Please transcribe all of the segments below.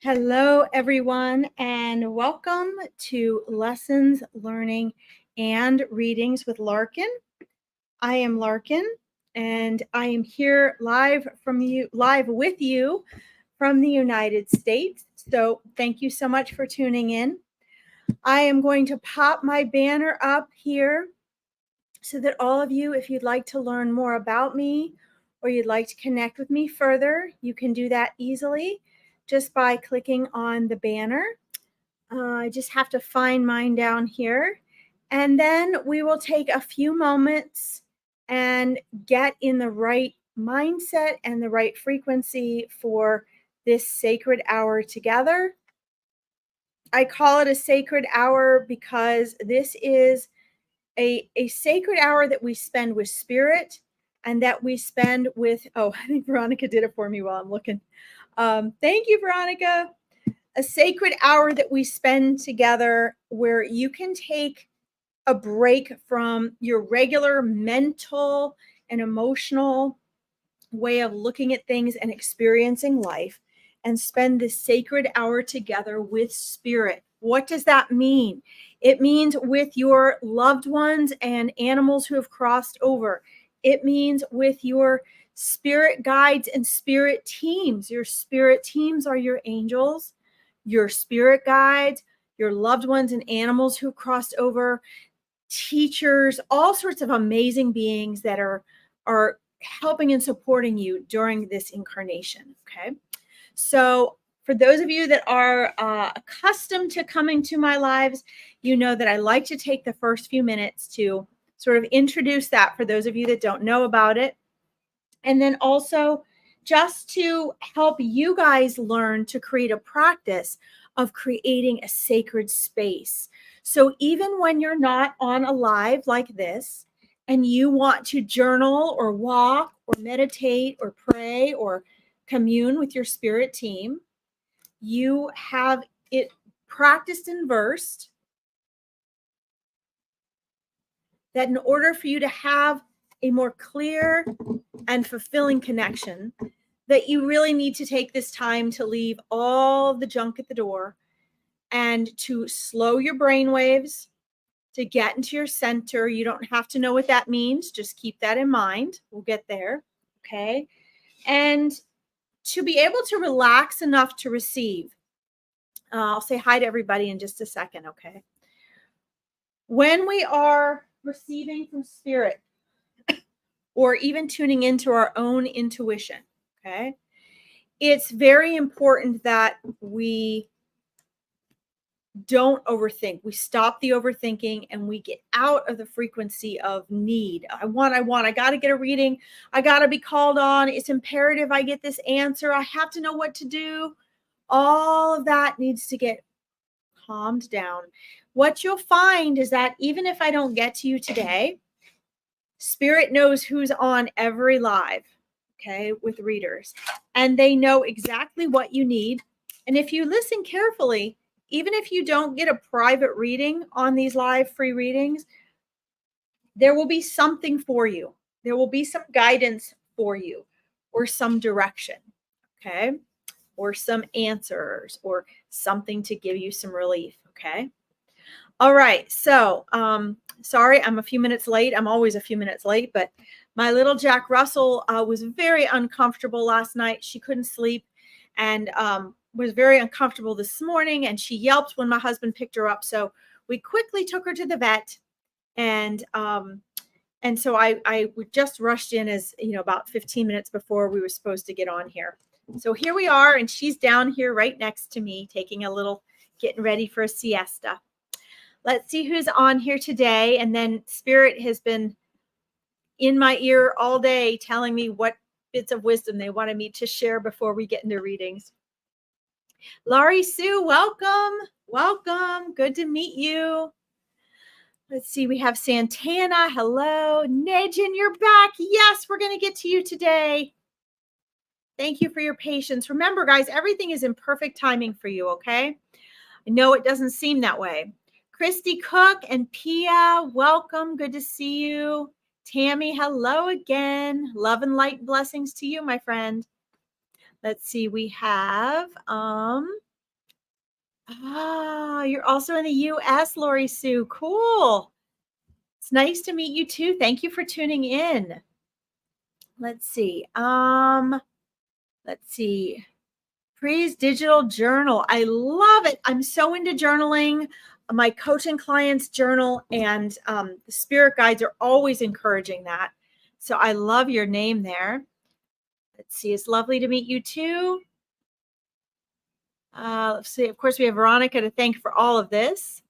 Hello, everyone, and welcome to Lessons, Learning, and Readings with Larkin. I am Larkin, and I am here live with you from the United States. So thank you so much for tuning in. I am going to pop my banner up here so that all of you, if you'd like to learn more about me or you'd like to connect with me further, you can do that easily just by clicking on the banner. I just have to find mine down here. And then we will take a few moments and get in the right mindset and the right frequency for this sacred hour together. I call it a sacred hour because this is a sacred hour that we spend with spirit and that we spend with, I think Veronica did it for me while I'm looking. Thank you, Veronica. A sacred hour that we spend together where you can take a break from your regular mental and emotional way of looking at things and experiencing life and spend this sacred hour together with spirit. What does that mean? It means with your loved ones and animals who have crossed over. It means with your spirit guides and spirit teams. Your spirit teams are your angels, your spirit guides, your loved ones and animals who crossed over, teachers, all sorts of amazing beings that are helping and supporting you during this incarnation. Okay. So for those of you that are accustomed to coming to my lives, you know that I like to take the first few minutes to sort of introduce that for those of you that don't know about it. And then also just to help you guys learn to create a practice of creating a sacred space. So even when you're not on a live like this, and you want to journal or walk or meditate or pray or commune with your spirit team, you have it practiced and versed that in order for you to have a more clear and fulfilling connection, that you really need to take this time to leave all the junk at the door and to slow your brain waves, to get into your center. You don't have to know what that means. Just keep that in mind. We'll get there. Okay. And to be able to relax enough to receive. I'll say hi to everybody in just a second. Okay. When we are receiving from spirit or even tuning into our own intuition, okay, it's very important that we don't overthink. We stop the overthinking and we get out of the frequency of need. I got to get a reading. I got to be called on. It's imperative I get this answer. I have to know what to do. All of that needs to get calmed down. What you'll find is that even if I don't get to you today, Spirit knows who's on every live, okay, with readers, and they know exactly what you need. And if you listen carefully, even if you don't get a private reading on these live free readings, there will be something for you. There will be some guidance for you or some direction, okay, or some answers or something to give you some relief, okay? All right, so sorry, I'm a few minutes late. I'm always a few minutes late, but my little Jack Russell was very uncomfortable last night. She couldn't sleep and was very uncomfortable this morning, and she yelped when my husband picked her up. So we quickly took her to the vet, and so I just rushed in as about 15 minutes before we were supposed to get on here. So here we are, and she's down here right next to me, getting ready for a siesta. Let's see who's on here today. And then Spirit has been in my ear all day telling me what bits of wisdom they wanted me to share before we get into readings. Laurie Sue, welcome. Welcome. Good to meet you. Let's see. We have Santana. Hello. Nejin, you're back. Yes, we're going to get to you today. Thank you for your patience. Remember, guys, everything is in perfect timing for you, okay? I know it doesn't seem that way. Christy Cook and Pia, welcome. Good to see you. Tammy, hello again. Love and light blessings to you, my friend. Let's see. We have Ah, you're also in the US, Lori Sue. Cool. It's nice to meet you too. Thank you for tuning in. Let's see. Let's see. Pre's digital journal. I love it. I'm so into journaling. My coaching clients journal, and the spirit guides are always encouraging that. So I love your name there. Let's see. It's lovely to meet you too. Let's see. Of course, we have Veronica to thank for all of this.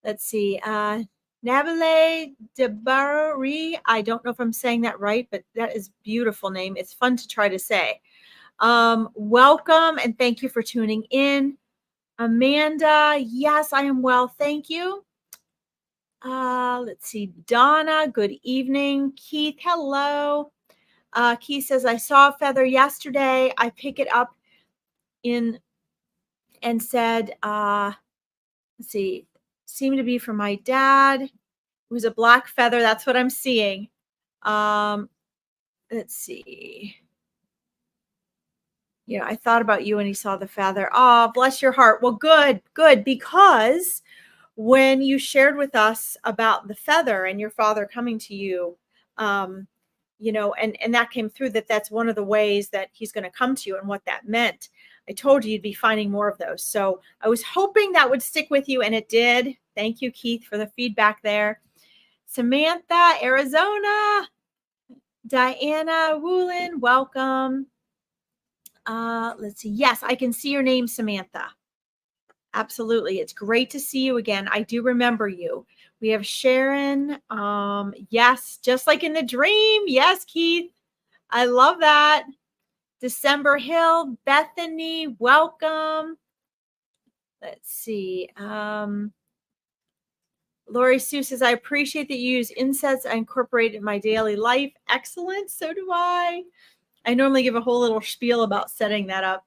Let's see. Nabile Debari. I don't know if I'm saying that right, but that is a beautiful name. It's fun to try to say. Welcome and thank you for tuning in. Amanda, yes, I am well. Thank you. Let's see. Donna, good evening. Keith, hello. Keith says, I saw a feather yesterday. I pick it up in and said, let's see, seemed to be from my dad. It was a black feather. That's what I'm seeing. Let's see. You know, I thought about you when he saw the feather. Oh, bless your heart. Well, good, because when you shared with us about the feather and your father coming to you, you know, and that came through, that's one of the ways that he's going to come to you and what that meant. I told you you'd be finding more of those. So I was hoping that would stick with you, and it did. Thank you, Keith, for the feedback there. Samantha, Arizona. Diana Woolen, welcome. Let's see. Yes, I can see your name, Samantha. Absolutely. It's great to see you again. I do remember you. We have Sharon. Yes, just like in the dream. Yes, Keith. I love that. December Hill, Bethany, welcome. Let's see. Lori Sue says, I appreciate that you use insets I incorporate in my daily life. Excellent. So do I. I normally give a whole little spiel about setting that up,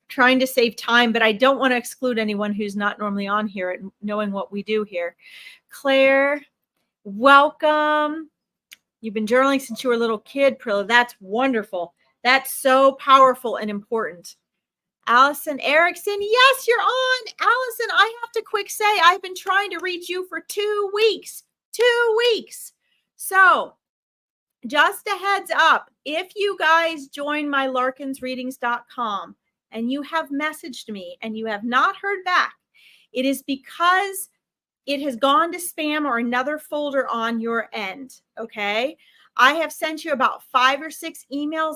trying to save time, but I don't want to exclude anyone who's not normally on here and knowing what we do here. Claire, welcome. You've been journaling since you were a little kid, Prilla. That's wonderful. That's so powerful and important. Allison Erickson, yes, you're on. Allison, I have to quick say, I've been trying to reach you for 2 weeks. 2 weeks. So just a heads up, if you guys join my larkinsreadings.com and you have messaged me and you have not heard back, it is because it has gone to spam or another folder on your end. Okay. I have sent you about 5 or 6 emails,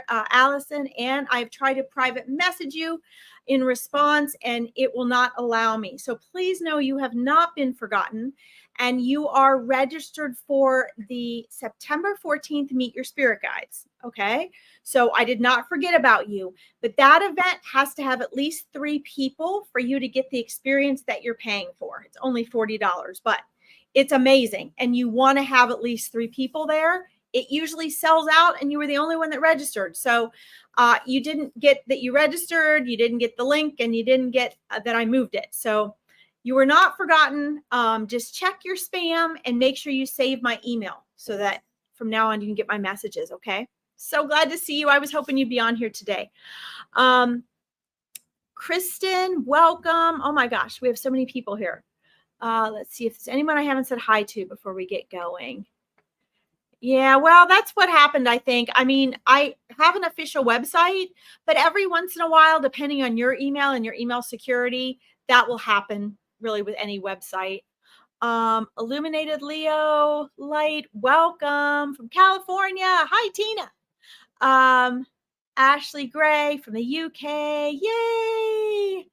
Allison, and I've tried to private message you in response, and it will not allow me. So please know you have not been forgotten, and you are registered for the September 14th Meet Your Spirit Guides. Okay. So I did not forget about you, but that event has to have at least 3 people for you to get the experience that you're paying for. It's only $40, but it's amazing. And you want to have at least 3 people there. It usually sells out, and you were the only one that registered. So you didn't get that you registered, you didn't get the link, and you didn't get that I moved it. So you were not forgotten. Just check your spam and make sure you save my email so that from now on you can get my messages. Okay. So glad to see you. I was hoping you'd be on here today. Kristen, welcome. Oh my gosh, we have so many people here. Let's see if there's anyone I haven't said hi to before we get going. Yeah, well, that's what happened, I think. I mean, I have an official website, but every once in a while, depending on your email and your email security, that will happen really with any website. Illuminated Leo Light, welcome from California. Hi, Tina. Ashley Gray from the UK. Yay.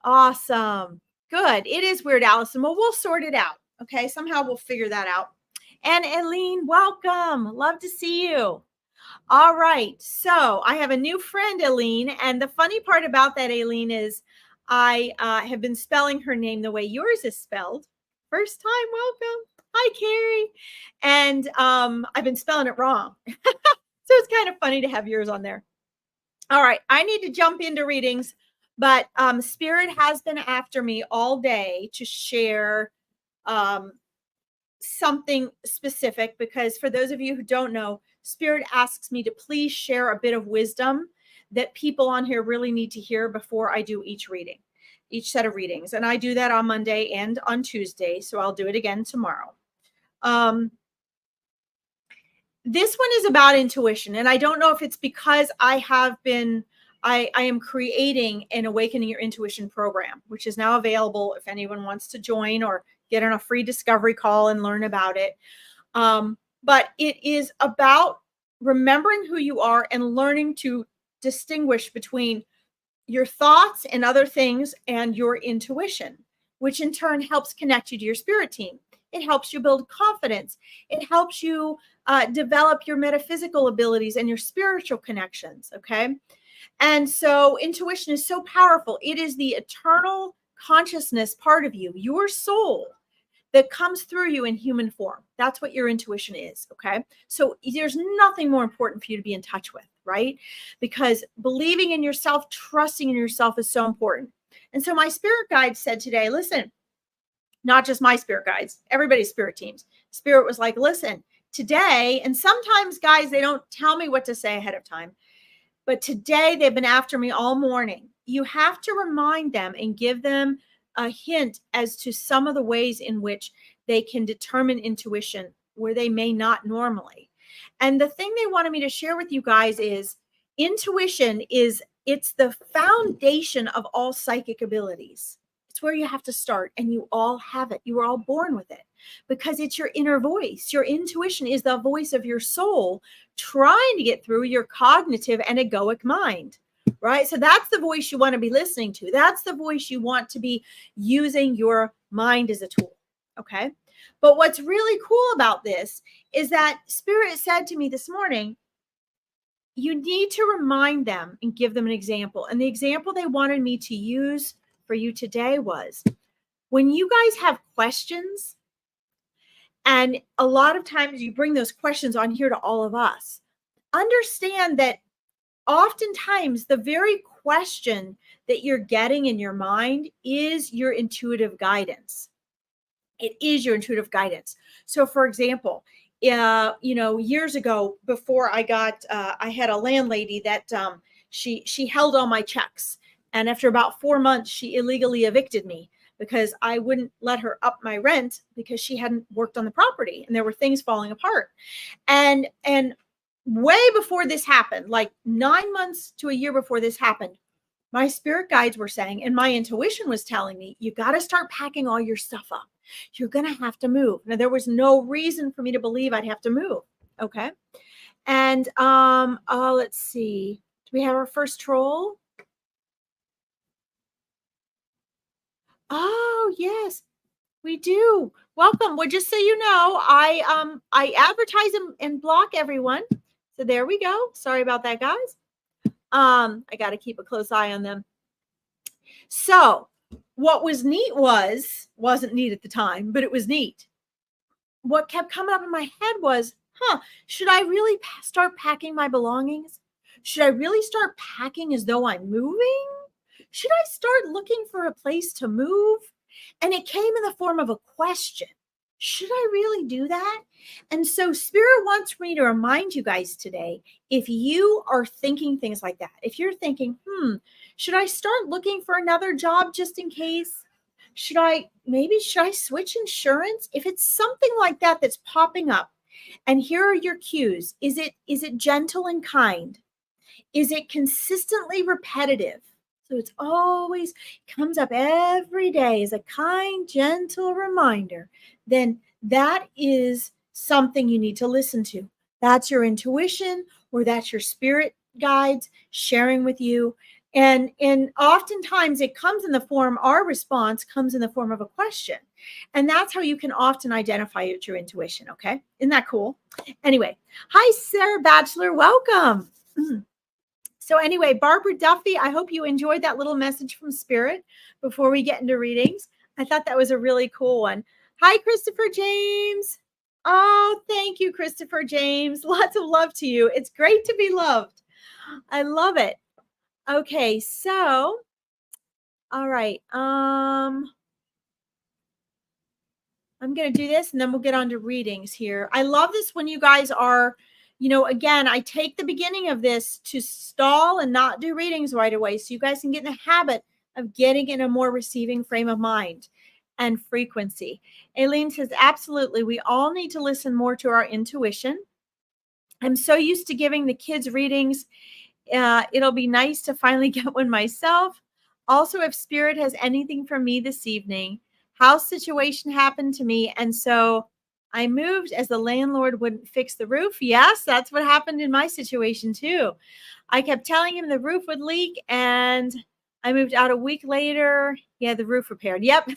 Awesome. Good. It is weird, Allison. Well, we'll sort it out. Okay. Somehow we'll figure that out. And Aileen, welcome. Love to see you. All right. So I have a new friend, Aileen. And the funny part about that, Aileen, is I have been spelling her name the way yours is spelled. First time, welcome. Hi, Carrie. And I've been spelling it wrong. So it's kind of funny to have yours on there. All right. I need to jump into readings, but Spirit has been after me all day to share something specific, because for those of you who don't know, Spirit asks me to please share a bit of wisdom that people on here really need to hear before I do each reading. each set of readings. And I do that on Monday and on Tuesday. So I'll do it again tomorrow. This one is about intuition. And I don't know if it's because I am creating an Awakening Your Intuition program, which is now available if anyone wants to join or get on a free discovery call and learn about it. But it is about remembering who you are and learning to distinguish between your thoughts and other things and your intuition, which in turn helps connect you to your spirit team. It helps you build confidence. It helps you develop your metaphysical abilities and your spiritual connections. Okay. And so intuition is so powerful. It is the eternal consciousness part of you, your soul, that comes through you in human form. That's what your intuition is. Okay. So there's nothing more important for you to be in touch with, right? Because believing in yourself, trusting in yourself is so important. And so my spirit guide said today, listen, not just my spirit guides, everybody's spirit teams. Spirit was like, listen, today, and sometimes guys, they don't tell me what to say ahead of time, but today they've been after me all morning. You have to remind them and give them a hint as to some of the ways in which they can determine intuition where they may not normally. And the thing they wanted me to share with you guys is intuition it's the foundation of all psychic abilities. It's where you have to start, and you all have it. You were all born with it because it's your inner voice. Your intuition is the voice of your soul trying to get through your cognitive and egoic mind, right? So that's the voice you want to be listening to. That's the voice you want to be using your mind as a tool, okay? But what's really cool about this is that Spirit said to me this morning, you need to remind them and give them an example. And the example they wanted me to use for you today was when you guys have questions, and a lot of times you bring those questions on here to all of us, understand that oftentimes the very question that you're getting in your mind is your intuitive guidance. It is your intuitive guidance. So for example, years ago before I had a landlady that she held all my checks. And after about 4 months, she illegally evicted me because I wouldn't let her up my rent because she hadn't worked on the property and there were things falling apart. And way before this happened, like 9 months to a year before this happened, my spirit guides were saying, and my intuition was telling me, you got to start packing all your stuff up. You're going to have to move. Now, there was no reason for me to believe I'd have to move. Okay. And let's see. Do we have our first troll? Oh, yes, we do. Welcome. Well, just so you know, I advertise and block everyone. So there we go. Sorry about that, guys. I got to keep a close eye on them. So what was neat wasn't neat at the time, but it was neat. What kept coming up in my head was, should I really start packing my belongings? Should I really start packing as though I'm moving? Should I start looking for a place to move? And it came in the form of a question. Should I really do that? And so Spirit wants me to remind you guys today, if you are thinking things like that, if you're thinking, should I start looking for another job just in case? Should I switch insurance? If it's something like that that's popping up, and here are your cues. Is it gentle and kind? Is it consistently repetitive? So it's always comes up every day as a kind, gentle reminder. Then that is something you need to listen to. That's your intuition, or that's your spirit guides sharing with you. And oftentimes it comes in the form, our response comes in the form of a question. And that's how you can often identify your intuition. Okay. Isn't that cool? Anyway, hi, Sarah Batchelor. Welcome. So anyway, Barbara Duffy, I hope you enjoyed that little message from Spirit before we get into readings. I thought that was a really cool one. Hi, Christopher James. Oh, thank you, Christopher James. Lots of love to you. It's great to be loved. I love it. Okay, so, all right. I'm going to do this and then we'll get on to readings here. I love this when you guys are, again, I take the beginning of this to stall and not do readings right away so you guys can get in the habit of getting in a more receiving frame of mind and frequency. Aileen says, absolutely. We all need to listen more to our intuition. I'm so used to giving the kids readings. It'll be nice to finally get one myself. Also, if Spirit has anything for me this evening, house situation happened to me. And so I moved as the landlord wouldn't fix the roof. Yes, that's what happened in my situation too. I kept telling him the roof would leak, and I moved out a week later. He had the roof repaired. Yep.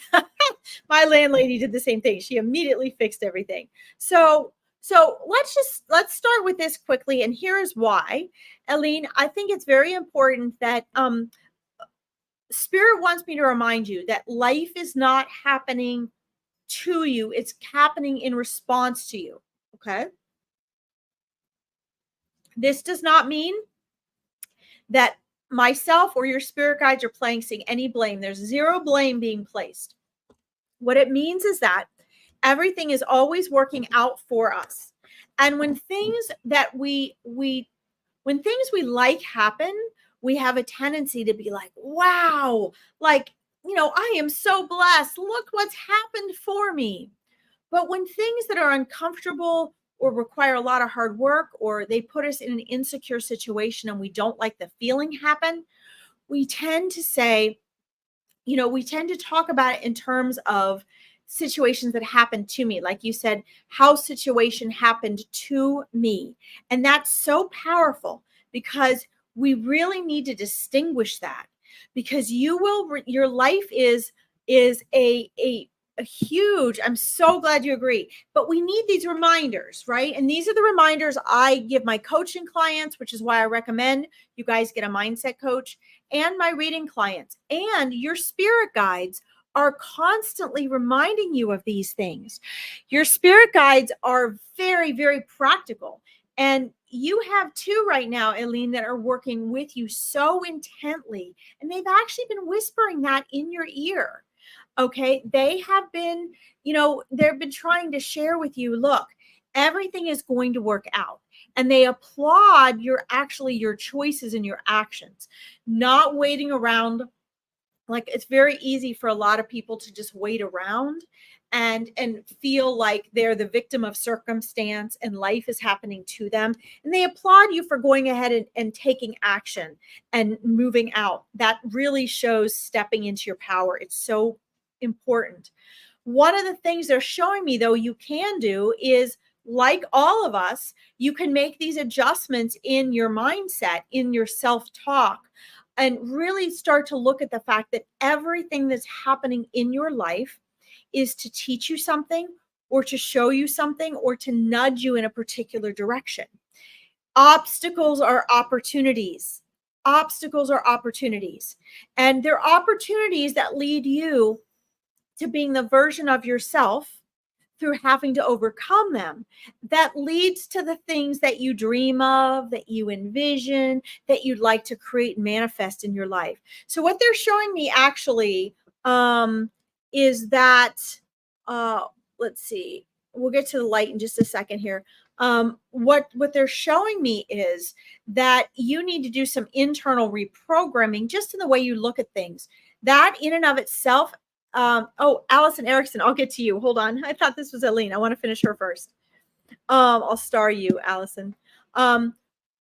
My landlady did the same thing. She immediately fixed everything. So let's start with this quickly, and here is why. Aileen, I think it's very important that Spirit wants me to remind you that life is not happening to you. It's happening in response to you. Okay. This does not mean that myself or your spirit guides are placing any blame. There's zero blame being placed. What it means is that everything is always working out for us. And when things that when things we like happen, we have a tendency to be like, wow, like, I am so blessed. Look what's happened for me. But when things that are uncomfortable or require a lot of hard work, or they put us in an insecure situation and we don't like the feeling happen, we tend to say, we tend to talk about it in terms of situations that happened to me. Like you said, how situation happened to me. And that's so powerful because we really need to distinguish that, because your life is a huge, I'm so glad you agree, but we need these reminders, right? And these are the reminders I give my coaching clients, which is why I recommend you guys get a mindset coach, and my reading clients, and your spirit guides are constantly reminding you of these things. Your spirit guides are very, very practical. And you have two right now, Aileen, that are working with you so intently. And they've actually been whispering that in your ear. Okay. They have been, they've been trying to share with you, look, everything is going to work out. And they applaud your choices and your actions, not waiting around. Like, it's very easy for a lot of people to just wait around and feel like they're the victim of circumstance and life is happening to them. And they applaud you for going ahead and taking action and moving out. That really shows stepping into your power. It's so important. One of the things they're showing me, though, you can do is, like all of us, you can make these adjustments in your mindset, in your self-talk, and really start to look at the fact that everything that's happening in your life is to teach you something, or to show you something, or to nudge you in a particular direction. Obstacles are opportunities. Obstacles are opportunities. And they're opportunities that lead you to being the version of yourself through having to overcome them, that leads to the things that you dream of, that you envision, that you'd like to create and manifest in your life. So what they're showing me actually is that, let's see, we'll get to the light in just a second here. What they're showing me is that you need to do some internal reprogramming just in the way you look at things. That in and of itself. Allison Erickson, I'll get to you. Hold on. I thought this was Aileen. I want to finish her first. I'll star you, Allison.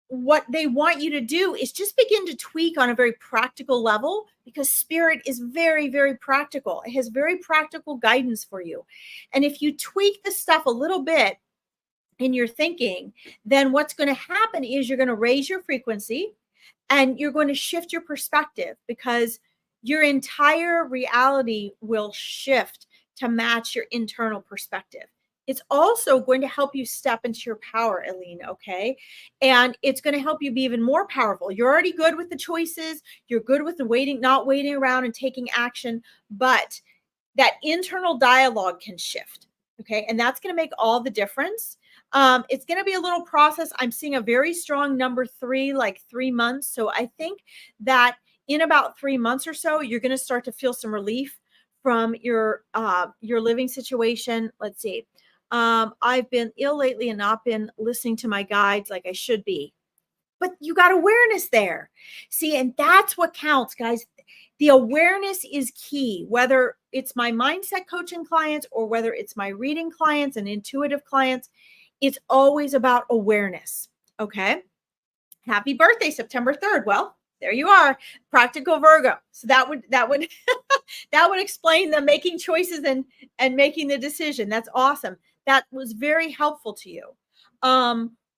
What they want you to do is just begin to tweak on a very practical level, because Spirit is very, very practical. It has very practical guidance for you. And if you tweak this stuff a little bit in your thinking, then what's going to happen is you're going to raise your frequency and you're going to shift your perspective, because your entire reality will shift to match your internal perspective. It's also going to help you step into your power, Aileen, okay? And it's going to help you be even more powerful. You're already good with the choices. You're good with the not waiting around and taking action, but that internal dialogue can shift, okay? And that's going to make all the difference. It's going to be a little process. I'm seeing a very strong number 3, like 3 months. So I think that in about 3 months or so, you're going to start to feel some relief from your living situation. Let's see. I've been ill lately and not been listening to my guides like I should be. But you got awareness there. See, and that's what counts, guys. The awareness is key, whether it's my mindset coaching clients or whether it's my reading clients and intuitive clients. It's always about awareness. Okay. Happy birthday, September 3rd. Well, there you are, practical Virgo. So that would that would explain the making choices and making the decision. That's awesome. That was very helpful to you.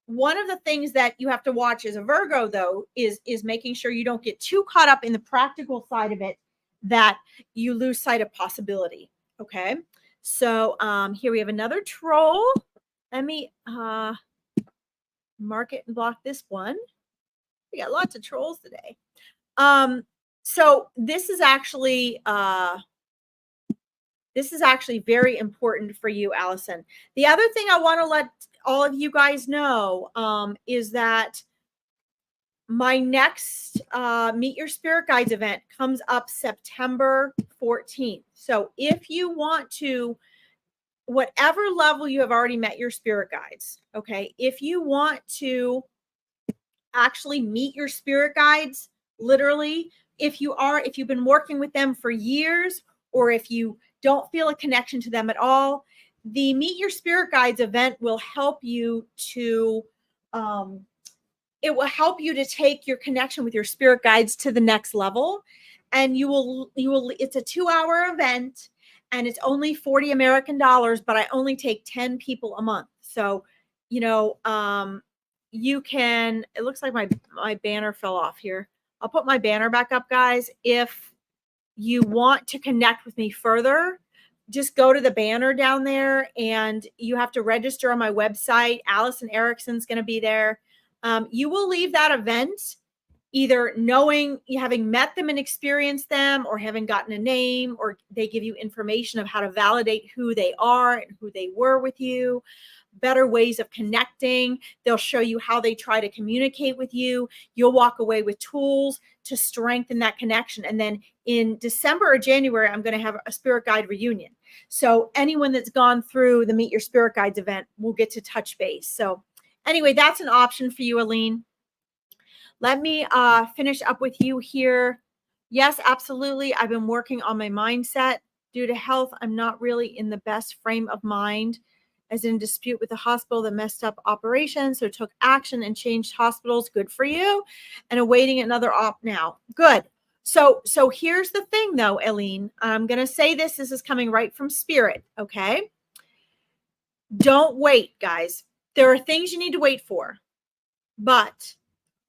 One of the things that you have to watch as a Virgo, though, is making sure you don't get too caught up in the practical side of it, that you lose sight of possibility. Okay. So here we have another troll. Let me mark it and block this one. We got lots of trolls today. So this is actually very important for you, Allison. The other thing I want to let all of you guys know is that my next Meet Your Spirit Guides event comes up September 14th. So if you want to, whatever level you have already met your spirit guides, okay, if you want to actually meet your spirit guides, literally, if you've been working with them for years, or if you don't feel a connection to them at all, the Meet Your Spirit Guides event will help you to take your connection with your spirit guides to the next level. And it's a 2-hour event, and it's only $40 American, but I only take 10 people a month. So, you can, it looks like my banner fell off here. I'll put my banner back up, guys. If you want to connect with me further, just go to the banner down there, and you have to register on my website. Allison Erickson's going to be there. You will leave that event either having met them and experienced them, or having gotten a name, or they give you information of how to validate who they are and who they were with you, better ways of connecting. They'll show you how they try to communicate with you. You'll walk away with tools to strengthen that connection. And then in December or January, I'm going to have a spirit guide reunion. So anyone that's gone through the Meet Your Spirit Guides event will get to touch base. So anyway, that's an option for you, Aline. Let me finish up with you here. Yes, absolutely. I've been working on my mindset. Due to health, I'm not really in the best frame of mind, as in dispute with the hospital that messed up operations. So took action and changed hospitals. Good for you. And awaiting another op now. Good. So here's the thing, though, Eileen. I'm going to say this. This is coming right from Spirit. Okay. Don't wait, guys. There are things you need to wait for. But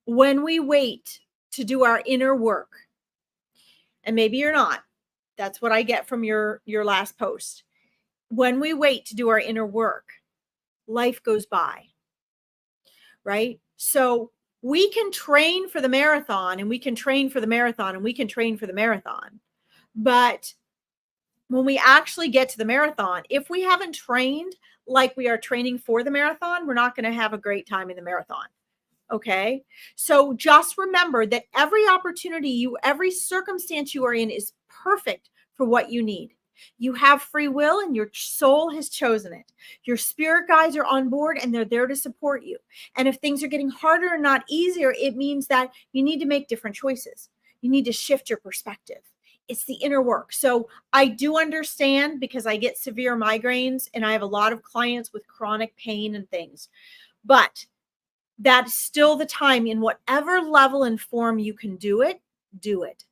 when we wait to do our inner work, and maybe you're not, that's what I get from your last post. When we wait to do our inner work, life goes by, right? So we can train for the marathon, and we can train for the marathon, and we can train for the marathon. But when we actually get to the marathon, if we haven't trained like we are training for the marathon, we're not going to have a great time in the marathon. Okay. So just remember that every opportunity, every circumstance you are in is perfect for what you need. You have free will, and your soul has chosen it. Your spirit guides are on board, and they're there to support you. And if things are getting harder and not easier, it means that you need to make different choices. You need to shift your perspective. It's the inner work. So I do understand, because I get severe migraines, and I have a lot of clients with chronic pain and things. But that's still the time, in whatever level and form you can do it, do it.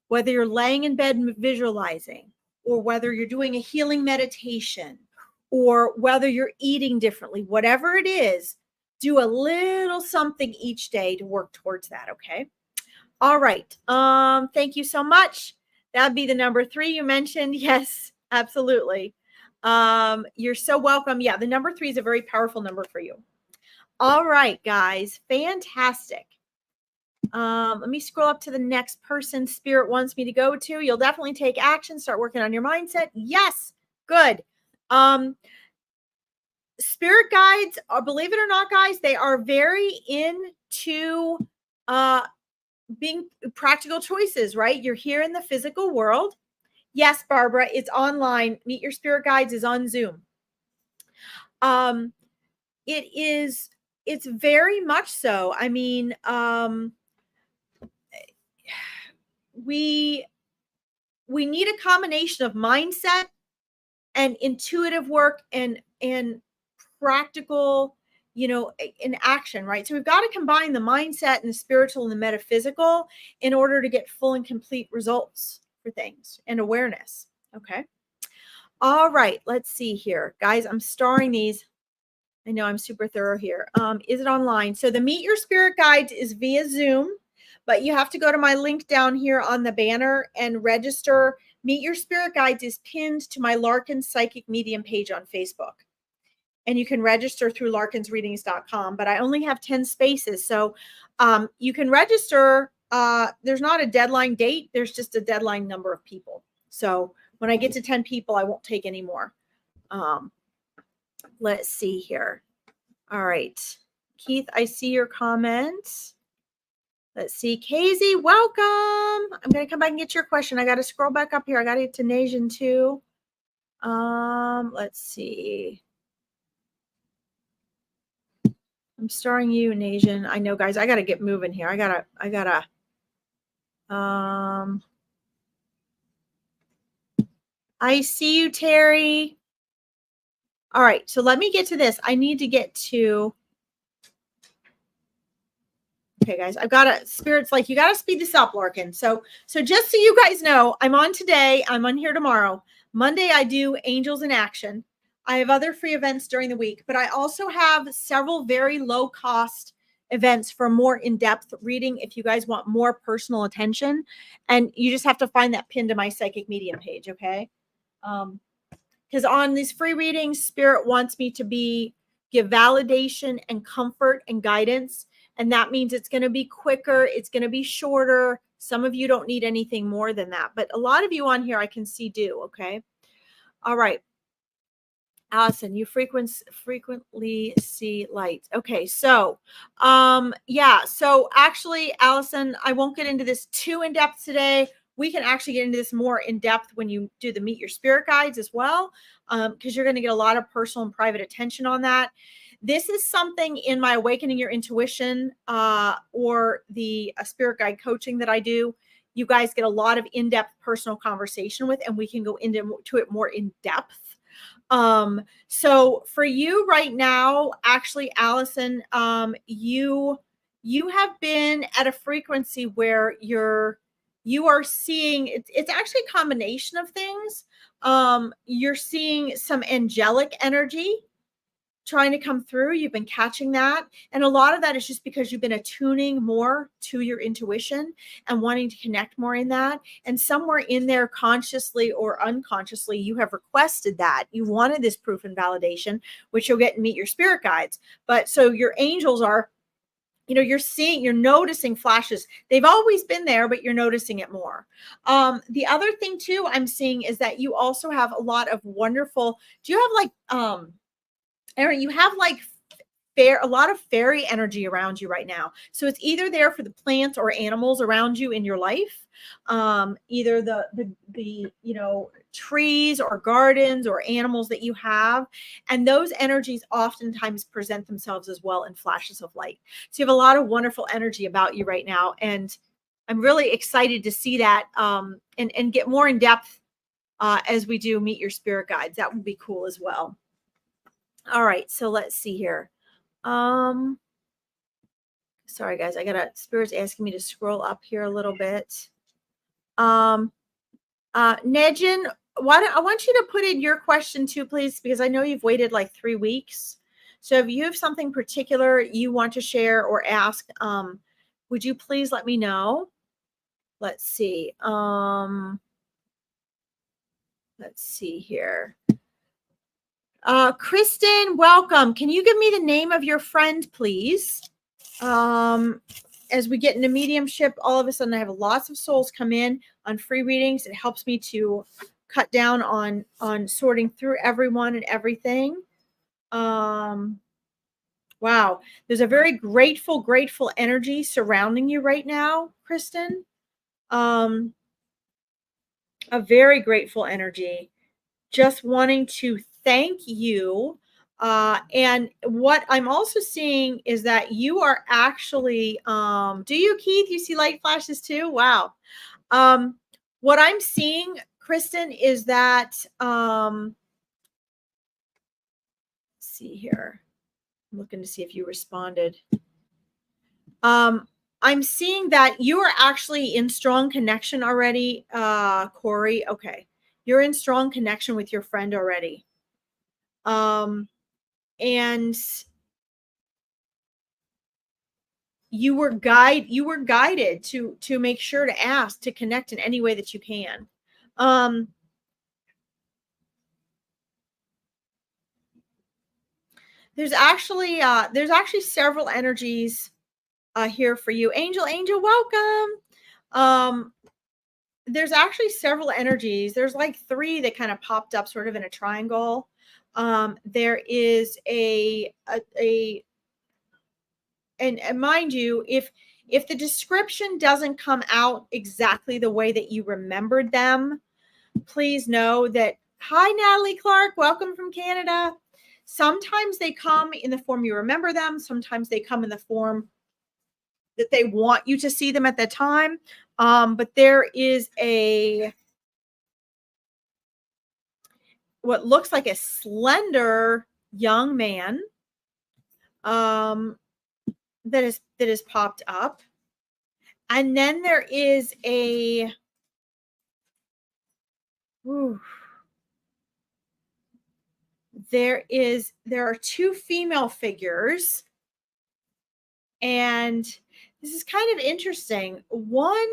Whether you're laying in bed visualizing, or whether you're doing a healing meditation, or whether you're eating differently, whatever it is, do a little something each day to work towards that. Okay. All right. Thank you so much. That'd be the number 3 you mentioned. Yes, absolutely. You're so welcome. Yeah. The number 3 is a very powerful number for you. All right, guys. Fantastic. Let me scroll up to the next person Spirit wants me to go to. You'll definitely take action. Start working on your mindset. Yes. Good. Spirit guides, believe it or not, guys, they are very into being practical choices, right? You're here in the physical world. Yes, Barbara, it's online. Meet Your Spirit Guides is on Zoom. It's very much so. I mean, we need a combination of mindset and intuitive work and practical, in action, right? So we've got to combine the mindset and the spiritual and the metaphysical in order to get full and complete results for things and awareness. Okay. All right. Let's see here. Guys, I'm starring these. I know I'm super thorough here. Is it online? So the Meet Your Spirit Guide is via Zoom, but you have to go to my link down here on the banner and register. Meet Your Spirit Guides is pinned to my Larkin Psychic Medium page on Facebook. And you can register through larkinsreadings.com, but I only have 10 spaces. So you can register. There's not a deadline date. There's just a deadline number of people. So when I get to 10 people, I won't take any more. Let's see here. All right. Keith, I see your comments. Let's see. Casey, welcome. I'm going to come back and get your question. I got to scroll back up here. I got to get to Nasian too. Let's see. I'm starring you, Nasian. I know, guys, I got to get moving here. I see you, Terry. All right. So let me get to this. I need to get to, okay, guys, I've got to, Spirit's like, you got to speed this up, Larkin. So just so you guys know, I'm on today. I'm on here tomorrow. Monday, I do Angels in Action. I have other free events during the week, but I also have several very low cost events for more in-depth reading if you guys want more personal attention. And you just have to find that pin to my Psychic Medium page, okay? Because on these free readings, Spirit wants me to give validation and comfort and guidance. And that means it's going to be quicker. It's going to be shorter. Some of you don't need anything more than that. But a lot of you on here I can see do, okay? All right. Allison, you frequently see lights. Okay, so yeah, so actually, Allison, I won't get into this too in depth today. We can actually get into this more in depth when you do the Meet Your Spirit Guides as well, because you're going to get a lot of personal and private attention on that. This is something in my Awakening Your Intuition or the Spirit Guide coaching that I do. You guys get a lot of in-depth personal conversation with, and we can go into it more in depth. So for you right now, actually, Allison, you have been at a frequency where you are seeing, it's actually a combination of things. You're seeing some angelic energy trying to come through. You've been catching that. And a lot of that is just because you've been attuning more to your intuition and wanting to connect more in that. And somewhere in there, consciously or unconsciously, you have requested that. You wanted this proof and validation, which you'll get and Meet Your Spirit Guides. But so your angels are, you're noticing flashes. They've always been there, but you're noticing it more. The other thing too, I'm seeing is that you also have a lot of wonderful, do you have like, Aaron, you have like a lot of fairy energy around you right now. So it's either there for the plants or animals around you in your life, either the trees or gardens or animals that you have. And those energies oftentimes present themselves as well in flashes of light. So you have a lot of wonderful energy about you right now. And I'm really excited to see that and get more in depth as we do Meet Your Spirit Guides. That would be cool as well. All right, so let's see here. Sorry guys, Spirit's asking me to scroll up here a little bit. Nejin, I want you to put in your question too, please, because I know you've waited like 3 weeks. So if you have something particular you want to share or ask, would you please let me know? Let's see. Let's see here. Kristen, welcome. Can you give me the name of your friend, please? As we get into mediumship, all of a sudden I have lots of souls come in on free readings. It helps me to cut down on sorting through everyone and everything. Wow. There's a very grateful energy surrounding you right now, Kristen. A very grateful energy. Just wanting to thank you. And what I'm also seeing is that you are actually, do you, Keith? You see light flashes too? Wow. What I'm seeing, Kristen, is that let's see here. I'm looking to see if you responded. I'm seeing that you are actually in strong connection already, Corey. Okay. You're in strong connection with your friend already. And you were guided to make sure to ask, to connect in any way that you can. There's actually several energies here for you. Angel, welcome. There's actually several energies. There's like three that kind of popped up sort of in a triangle. There is and mind you, if the description doesn't come out exactly the way that you remembered them, please know that, hi, Natalie Clark, welcome from Canada. Sometimes they come in the form you remember them. Sometimes they come in the form that they want you to see them at the time. But there is what looks like a slender young man that is popped up. And then there is there are two female figures, and this is kind of interesting. One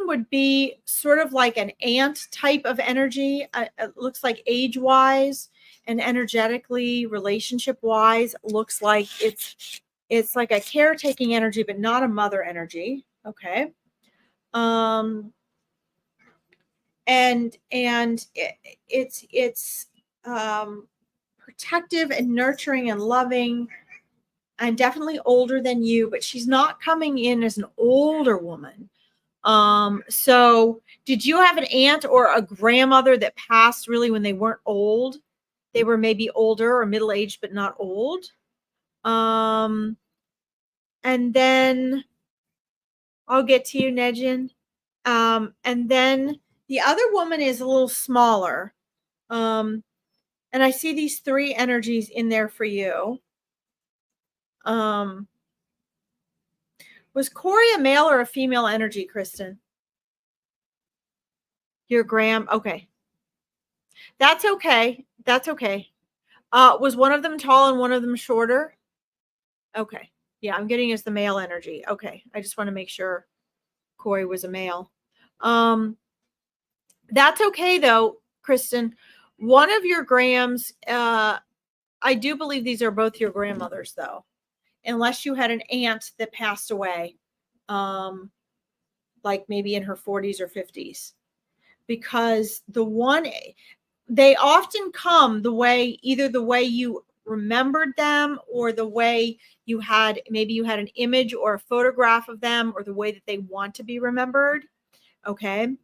would be sort of like an aunt type of energy. It looks like age-wise and energetically, relationship-wise, looks like it's like a caretaking energy, but not a mother energy. Okay. And it's protective and nurturing and loving, and definitely older than you, but she's not coming in as an older woman. So did you have an aunt or a grandmother that passed really when they weren't old? They were maybe older or middle-aged, but not old. And then I'll get to you, Nejin. And then the other woman is a little smaller. And I see these three energies in there for you. Was Corey a male or a female energy, Kristen? Your Graham? Okay. That's okay. That's okay. Was one of them tall and one of them shorter? Okay. Yeah, I'm getting as the male energy. Okay. I just want to make sure Corey was a male. That's okay though, Kristen. One of your Grahams, I do believe these are both your grandmothers though, unless you had an aunt that passed away, like maybe in her 40s or 50s, because they often come either the way you remembered them, or the way maybe you had an image or a photograph of them, or the way that they want to be remembered. Okay.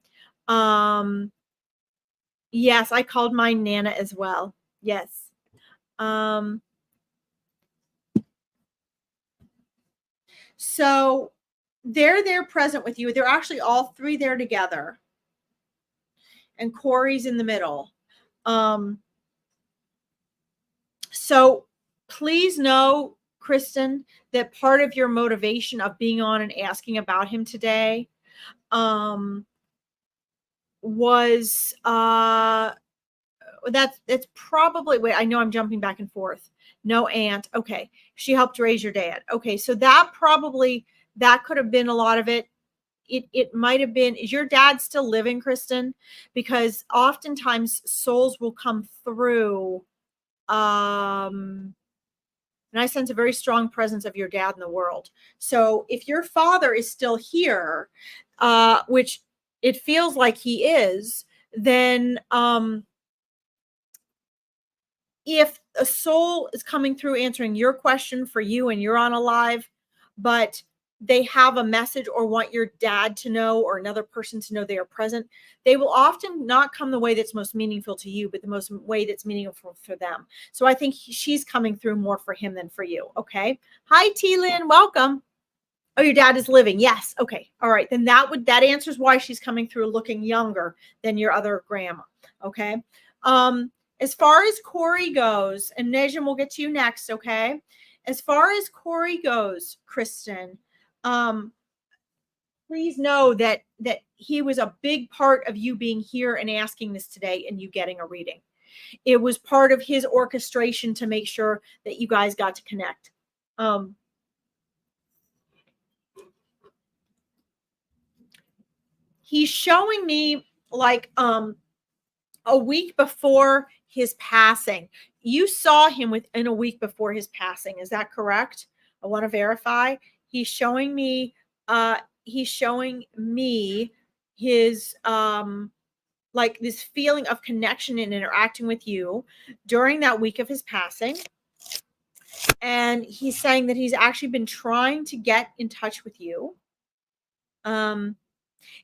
Yes, I called mine Nana as well. Yes. So they're present with you. They're actually all three there together, and Corey's in the middle. So please know, Kristen, that part of your motivation of being on and asking about him today was that's probably, wait, I know I'm jumping back and forth. No aunt. Okay. She helped raise your dad. Okay. So that could have been a lot of it. It might have been, is your dad still living, Kristen? Because oftentimes souls will come through. And I sense a very strong presence of your dad in the world. So if your father is still here, which it feels like he is, then if a soul is coming through answering your question for you and you're on alive, but they have a message or want your dad to know or another person to know they are present, they will often not come the way that's most meaningful to you, but the way that's meaningful for them. So I think she's coming through more for him than for you. Okay. Hi, T-Lynn. Welcome. Oh, your dad is living. Yes. Okay. All right. Then that answers why she's coming through looking younger than your other grandma. Okay. Um, as far as Corey goes, and Najim, we'll get to you next. Okay. As far as Corey goes, Kristen, um, please know that he was a big part of you being here and asking this today and you getting a reading. It was part of his orchestration to make sure that you guys got to connect. He's showing me like a week before his passing. You saw him within a week before his passing. Is that correct? I want to verify. He's showing me his like this feeling of connection and interacting with you during that week of his passing. And he's saying that he's actually been trying to get in touch with you. And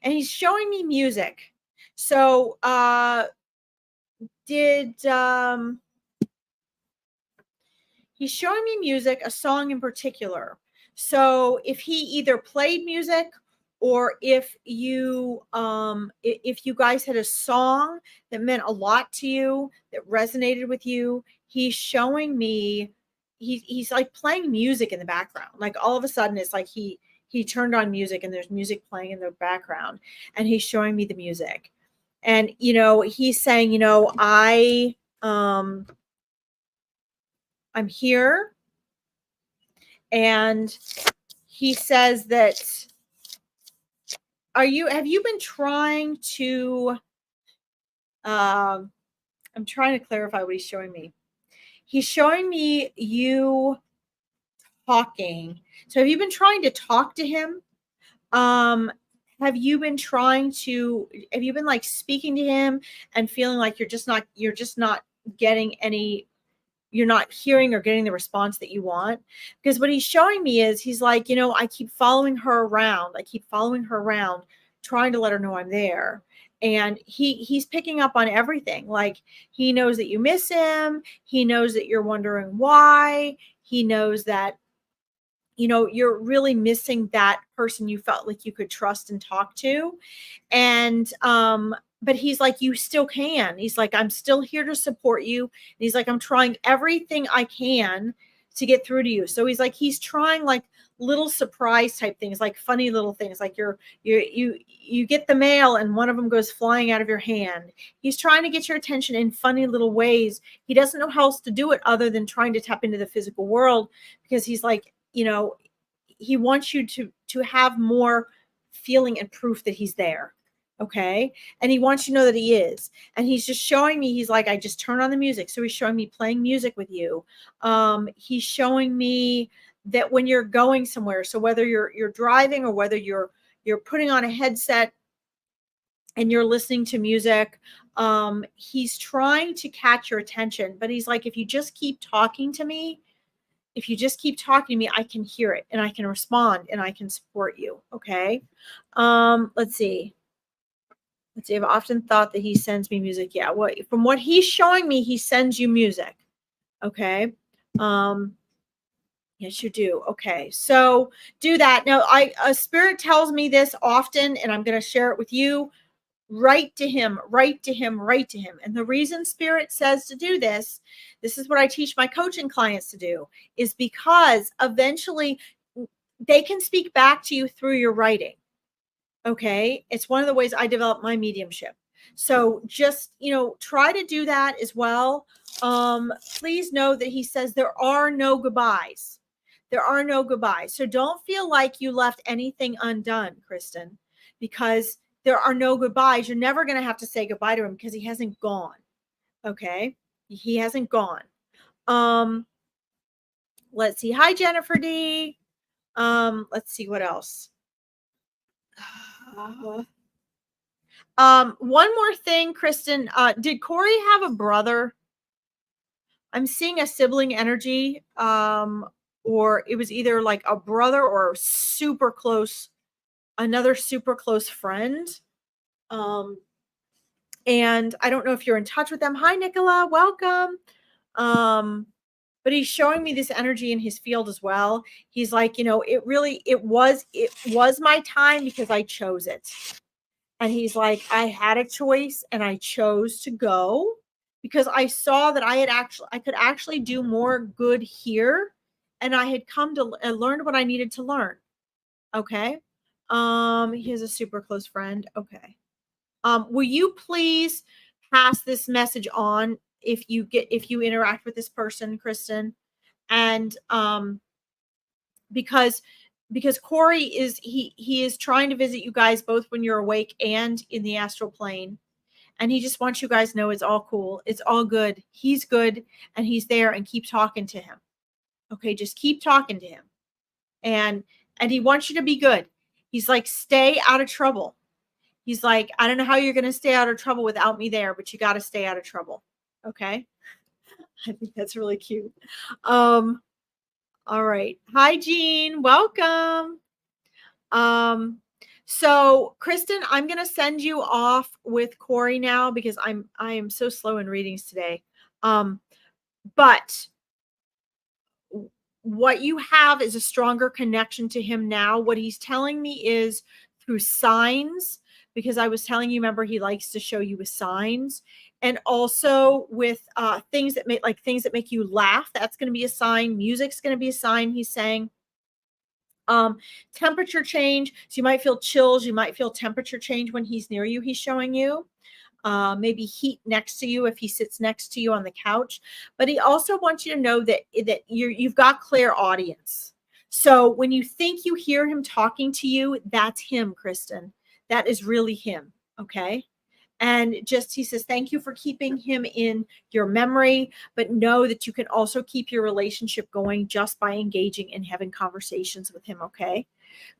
he's showing me music. So he's showing me music, a song in particular. So if he either played music or if you guys had a song that meant a lot to you, that resonated with you, he's showing me he's like playing music in the background. Like all of a sudden it's like he turned on music and there's music playing in the background and he's showing me the music. And he's saying, I'm here. And he says that have you been trying to I'm trying to clarify what he's showing me. He's showing me you talking. So have you been trying to talk to him? Have you been like speaking to him and feeling like you're just not getting any, you're not hearing or getting the response that you want? Because what he's showing me is he's like, I keep following her around. Trying to let her know I'm there. And he's picking up on everything. Like he knows that you miss him. He knows that you're wondering why. He knows that, you're really missing that person you felt like you could trust and talk to. And but he's like, you still can. He's like, I'm still here to support you. And he's like, I'm trying everything I can to get through to you. So he's like, he's trying like little surprise type things, like funny little things, like you get the mail and one of them goes flying out of your hand. He's trying to get your attention in funny little ways. He doesn't know how else to do it other than trying to tap into the physical world, because he's like, he wants you to have more feeling and proof that he's there. Okay. And he wants you to know that he is. And he's just showing me, he's like, I just turn on the music. So he's showing me playing music with you. He's showing me that when you're going somewhere, so whether you're driving or whether you're putting on a headset and you're listening to music, he's trying to catch your attention. But he's like, if you just keep talking to me, I can hear it and I can respond and I can support you. Okay. Let's see. I've often thought that he sends me music. Yeah. From what he's showing me, he sends you music. Okay. Yes, you do. Okay. So do that. Now, a spirit tells me this often, and I'm going to share it with you. Write to him. And the reason Spirit says to do this is what I teach my coaching clients to do, is because eventually they can speak back to you through your writing. Okay. It's one of the ways I develop my mediumship. So just, try to do that as well. Please know that he says there are no goodbyes. So don't feel like you left anything undone, Kristen, because there are no goodbyes. You're never going to have to say goodbye to him because he hasn't gone. Okay. He hasn't gone. Let's see. Hi, Jennifer D. Let's see what else. One more thing, Kristen. Did Corey have a brother? I'm seeing a sibling energy. Or it was either like a brother or another super close friend. And I don't know if you're in touch with them. Hi, Nicola, welcome. but he's showing me this energy in his field as well. He's like, it was my time because I chose it. And he's like, I had a choice and I chose to go because I saw that I could actually do more good here. And I had come to learn what I needed to learn. Okay. He has a super close friend. Okay. Will you please pass this message on if you interact with this person, Kristen? And because Corey he is trying to visit you guys both when you're awake and in the astral plane. And he just wants you guys to know it's all cool. It's all good. He's good and he's there, and keep talking to him. Okay, just keep talking to him. And he wants you to be good. He's like, stay out of trouble. He's like, I don't know how you're going to stay out of trouble without me there, but you got to stay out of trouble. Okay? I think that's really cute. All right. Hi, Jean. Welcome. So Kristen, I'm going to send you off with Corey now because I am so slow in readings today. But what you have is a stronger connection to him now. What he's telling me is through signs, because I was telling you, remember, he likes to show you with signs, and also with things that make you laugh. That's going to be a sign. Music's going to be a sign, he's saying. Temperature change. So you might feel chills. You might feel temperature change when he's near you. He's showing you. Maybe heat next to you if he sits next to you on the couch. But he also wants you to know that you've got clairaudience. So when you think you hear him talking to you, that's him, Kristen. That is really him. Okay. And just, he says, thank you for keeping him in your memory, but know that you can also keep your relationship going just by engaging and having conversations with him. Okay.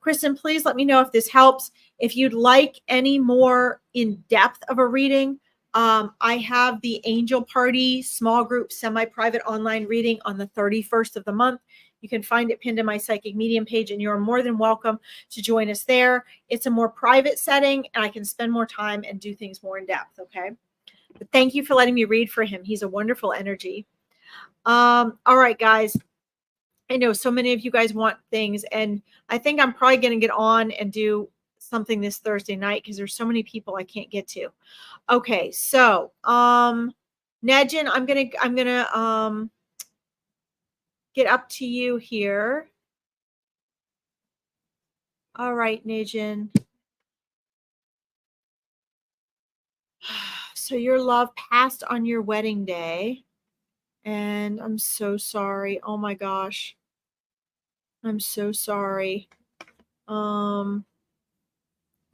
Kristen, please let me know if this helps. If you'd like any more in depth of a reading, I have the Angel Party small group semi-private online reading on the 31st of the month. You can find it pinned to my Psychic Medium page, and you're more than welcome to join us there. It's a more private setting, and I can spend more time and do things more in depth, okay? But thank you for letting me read for him. He's a wonderful energy. All right, guys. I know so many of you guys want things, and I think I'm probably going to get on and do something this Thursday night because there's so many people I can't get to. Okay, so Nejin, I'm gonna get up to you here. All right, Nejin. So your love passed on your wedding day, and I'm so sorry. Oh my gosh. I'm so sorry.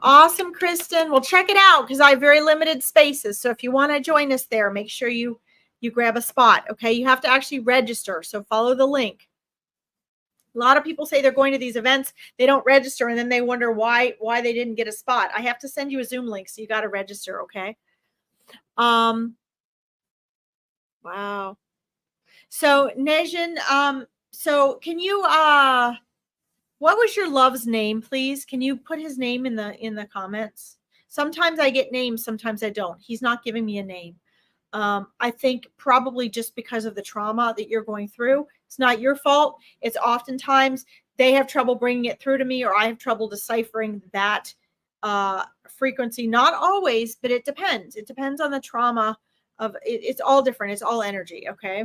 Awesome, Kristen. Well, check it out because I have very limited spaces. So if you want to join us there, make sure you grab a spot. Okay. You have to actually register. So follow the link. A lot of people say they're going to these events, they don't register, and then they wonder why they didn't get a spot. I have to send you a Zoom link, so you got to register. Okay. Wow. So Nejin, so can you what was your love's name, please? Can you put his name in the comments? Sometimes I get names, sometimes I don't. He's not giving me a name. I think probably just because of the trauma that you're going through. It's not your fault. It's oftentimes they have trouble bringing it through to me, or I have trouble deciphering that frequency. Not always, but it depends. It depends on the trauma of it. It's all different. It's all energy. Okay.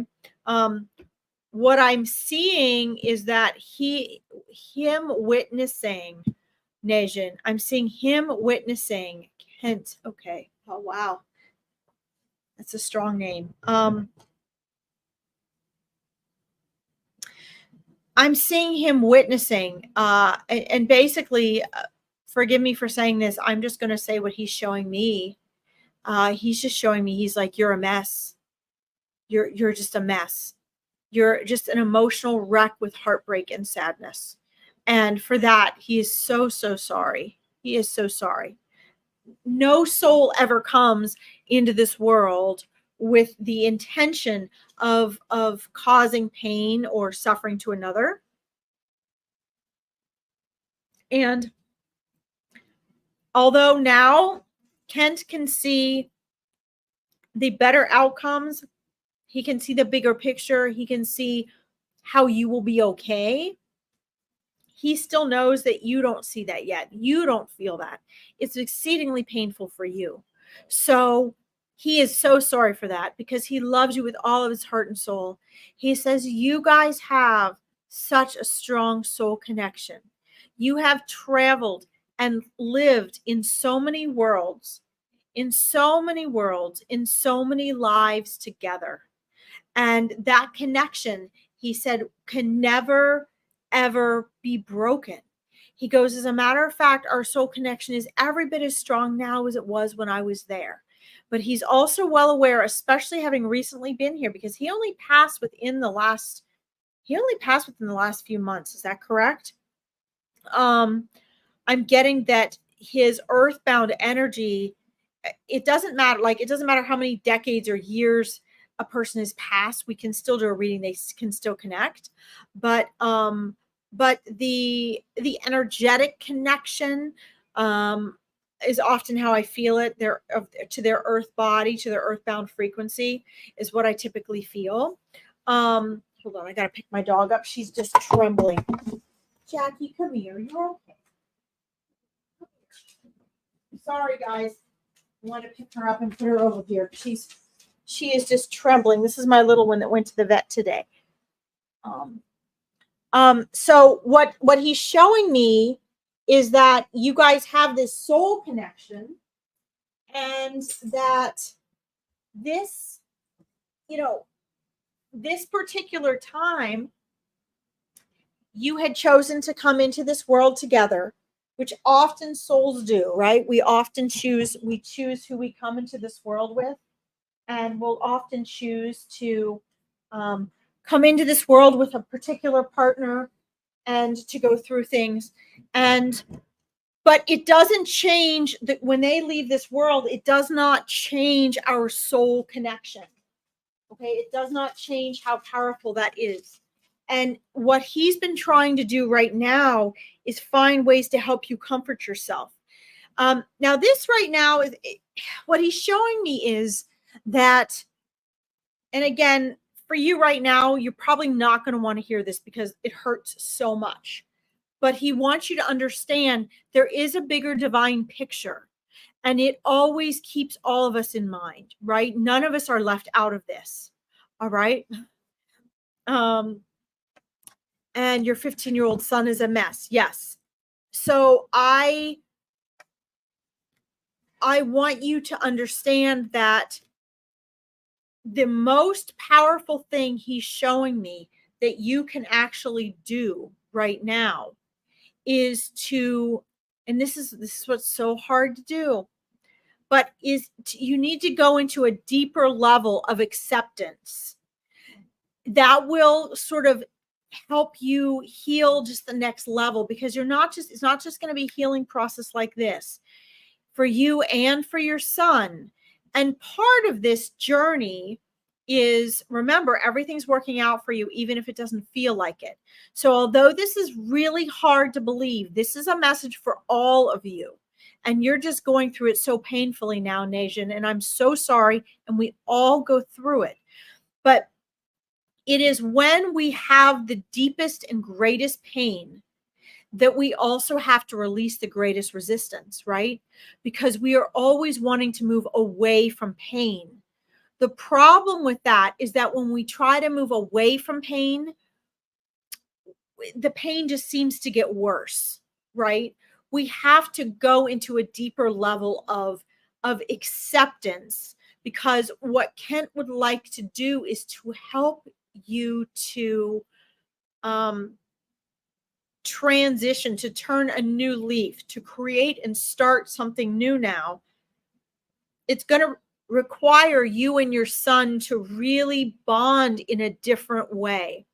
What I'm seeing is that him witnessing, Nejin. I'm seeing him witnessing Kent. Okay. Oh, wow. That's a strong name. I'm seeing him witnessing, and basically, forgive me for saying this. I'm just going to say what he's showing me. He's just showing me, he's like, you're a mess. You're just a mess. You're just an emotional wreck with heartbreak and sadness. And for that, he is so, so sorry. He is so sorry. No soul ever comes into this world with the intention of causing pain or suffering to another. And although now Kent can see the better outcomes He can see the bigger picture. He can see how you will be okay. He still knows that you don't see that yet. You don't feel that. It's exceedingly painful for you. So he is so sorry for that because he loves you with all of his heart and soul. He says, you guys have such a strong soul connection. You have traveled and lived in so many worlds, in so many worlds, in so many lives together. And that connection, he said, can never, ever be broken. He goes, as a matter of fact, our soul connection is every bit as strong now as it was when I was there. But he's also well aware, especially having recently been here, because he only passed within the last few months. Is that correct? I'm getting that his earthbound energy, it doesn't matter. Like, it doesn't matter how many decades or years a person has passed, we can still do a reading. They can still connect. But the energetic connection is often how I feel it. To their earth body, to their earthbound frequency is what I typically feel. Hold on, I gotta pick my dog up. She's just trembling. Jackie, come here. You're okay. Sorry, guys. I want to pick her up and put her over here. She is just trembling. This is my little one that went to the vet today. So what he's showing me is that you guys have this soul connection, and that this, this particular time you had chosen to come into this world together, which often souls do, right? We choose who we come into this world with, and we'll often choose to come into this world with a particular partner and to go through things. But it doesn't change that when they leave this world, it does not change our soul connection. Okay, it does not change how powerful that is. And what he's been trying to do right now is find ways to help you comfort yourself. Now, this right now is what he's showing me is that, and again, for you right now, you're probably not going to want to hear this because it hurts so much. But he wants you to understand there is a bigger divine picture, and it always keeps all of us in mind, right? None of us are left out of this. All right. And your 15-year-old son is a mess. Yes. So I want you to understand that the most powerful thing he's showing me that you can actually do right now is to, and this is what's so hard to do, but you need to go into a deeper level of acceptance that will sort of help you heal just the next level, because it's not just going to be a healing process like this for you and for your son. And part of this journey is, remember, everything's working out for you, even if it doesn't feel like it. So although this is really hard to believe, this is a message for all of you. And you're just going through it so painfully now, Najan, and I'm so sorry. And we all go through it. But it is when we have the deepest and greatest pain that we also have to release the greatest resistance, right? Because we are always wanting to move away from pain. The problem with that is that when we try to move away from pain, the pain just seems to get worse, right? We have to go into a deeper level of acceptance, because what Kent would like to do is to help you to transition, to turn a new leaf, to create and start something new now. It's going to require you and your son to really bond in a different way.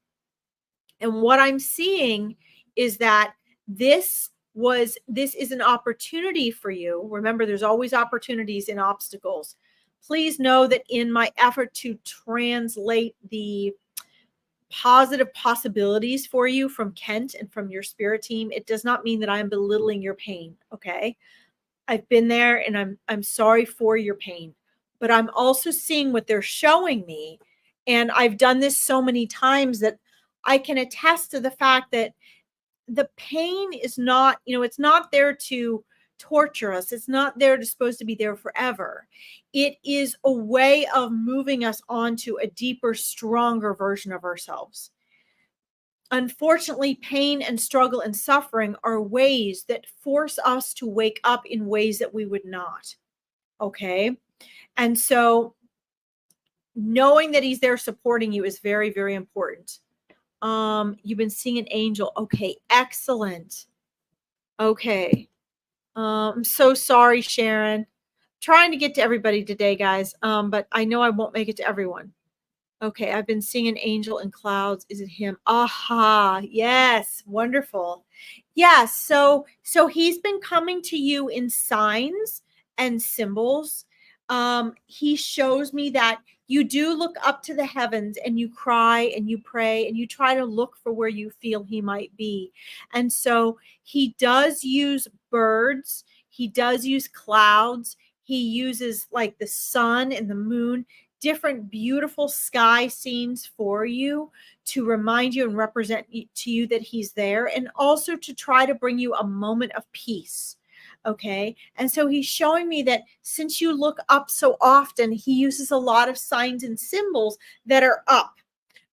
And what I'm seeing is that this is an opportunity for you. Remember, there's always opportunities in obstacles. Please know that in my effort to translate the positive possibilities for you from Kent and from your spirit team, it does not mean that I'm belittling your pain. Okay. I've been there, and I'm sorry for your pain, but I'm also seeing what they're showing me And I've done this so many times that I can attest to the fact that the pain is not, it's not there to torture us. It's not there to supposed to be there forever. It is a way of moving us onto a deeper, stronger version of ourselves. Unfortunately, pain and struggle and suffering are ways that force us to wake up in ways that we would not. Okay. And so knowing that he's there supporting you is very, very important. You've been seeing an angel. Okay, excellent. Okay. I'm so sorry, Sharon. Trying to get to everybody today, guys. But I know I won't make it to everyone. Okay, I've been seeing an angel in clouds. Is it him? Aha, yes, wonderful. Yes, so he's been coming to you in signs and symbols. He shows me that you do look up to the heavens and you cry and you pray and you try to look for where you feel he might be. And so he does use birds, he does use clouds, he uses like the sun and the moon, different beautiful sky scenes for you to remind you and represent to you that he's there, and also to try to bring you a moment of peace. Okay. And so he's showing me that since you look up so often, he uses a lot of signs and symbols that are up.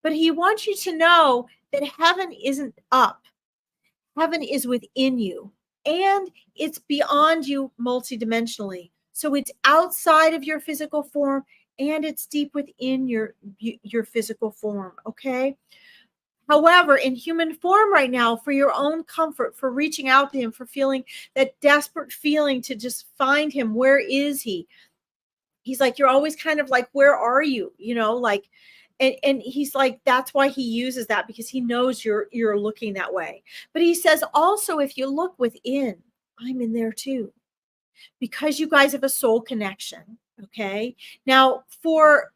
But he wants you to know that heaven isn't up, heaven is within you, and it's beyond you multidimensionally. So it's outside of your physical form and it's deep within your physical form. Okay. However, in human form right now, for your own comfort, for reaching out to him, for feeling that desperate feeling to just find him, where is he? He's like, you're always kind of like, where are you? Like, and he's like, that's why he uses that, because he knows you're looking that way. But he says also, if you look within, I'm in there too, because you guys have a soul connection. Okay. Now for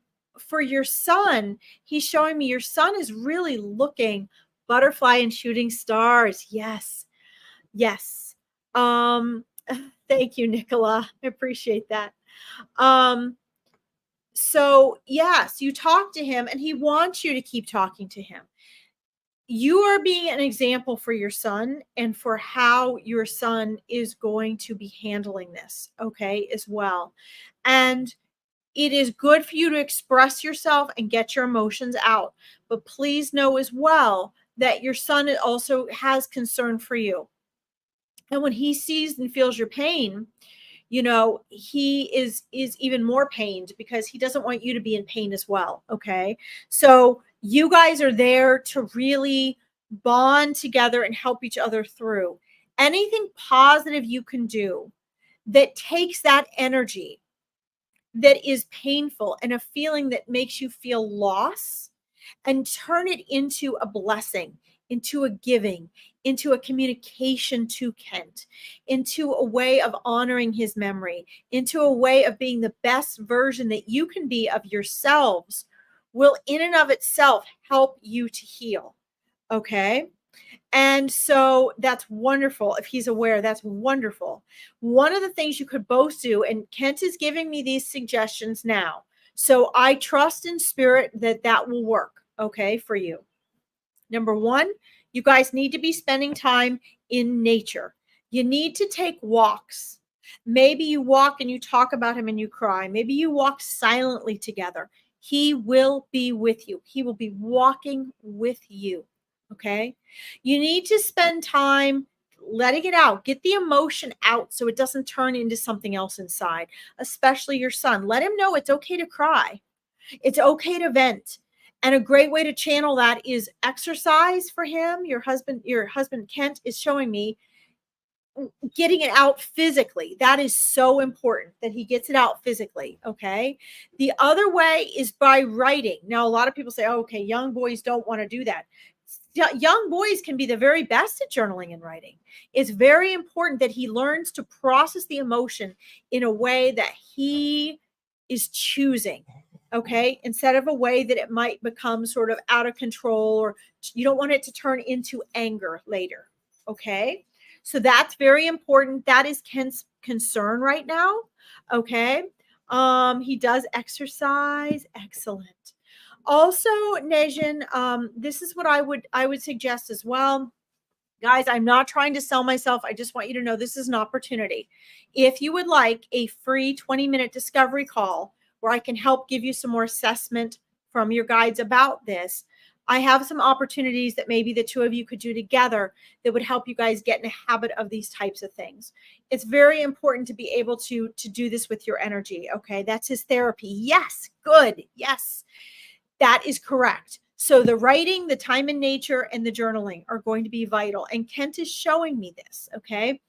your son, he's showing me your son is really looking butterfly and shooting stars. Yes. Yes. Thank you, Nicola. I appreciate that. So yes, you talk to him and he wants you to keep talking to him. You are being an example for your son and for how your son is going to be handling this, okay, as well. And it is good for you to express yourself and get your emotions out. But please know as well that your son also has concern for you. And when he sees and feels your pain, he is even more pained because he doesn't want you to be in pain as well. Okay. So you guys are there to really bond together and help each other through anything positive you can do that takes that energy that is painful and a feeling that makes you feel loss, and turn it into a blessing, into a giving, into a communication to Kent, into a way of honoring his memory, into a way of being the best version that you can be of yourselves, will in and of itself help you to heal. Okay. And so that's wonderful. If he's aware, that's wonderful. One of the things you could both do, and Kent is giving me these suggestions now, so I trust in spirit that that will work, okay, for you. Number one, you guys need to be spending time in nature. You need to take walks. Maybe you walk and you talk about him and you cry. Maybe you walk silently together. He will be with you. He will be walking with you. Okay. You need to spend time letting it out. Get the emotion out so it doesn't turn into something else inside, especially your son. Let him know it's okay to cry. It's okay to vent. And a great way to channel that is exercise for him. Your husband, Kent, is showing me getting it out physically. That is so important that he gets it out physically. Okay. The other way is by writing. Now, a lot of people say, oh, okay, young boys don't want to do that. Young boys can be the very best at journaling and writing. It's very important that he learns to process the emotion in a way that he is choosing. Okay. Instead of a way that it might become sort of out of control, or you don't want it to turn into anger later. Okay. So that's very important. That is Kent's concern right now. Okay. He does exercise. Excellent. Also, Nejin, this is what I would suggest as well. Guys, I'm not trying to sell myself. I just want you to know this is an opportunity. If you would like a free 20-minute discovery call where I can help give you some more assessment from your guides about this, I have some opportunities that maybe the two of you could do together that would help you guys get in a habit of these types of things. It's very important to be able to do this with your energy. Okay, that's his therapy. Yes, good. Yes, that is correct. So the writing, the time in nature, and the journaling are going to be vital. And Kent is showing me this, okay?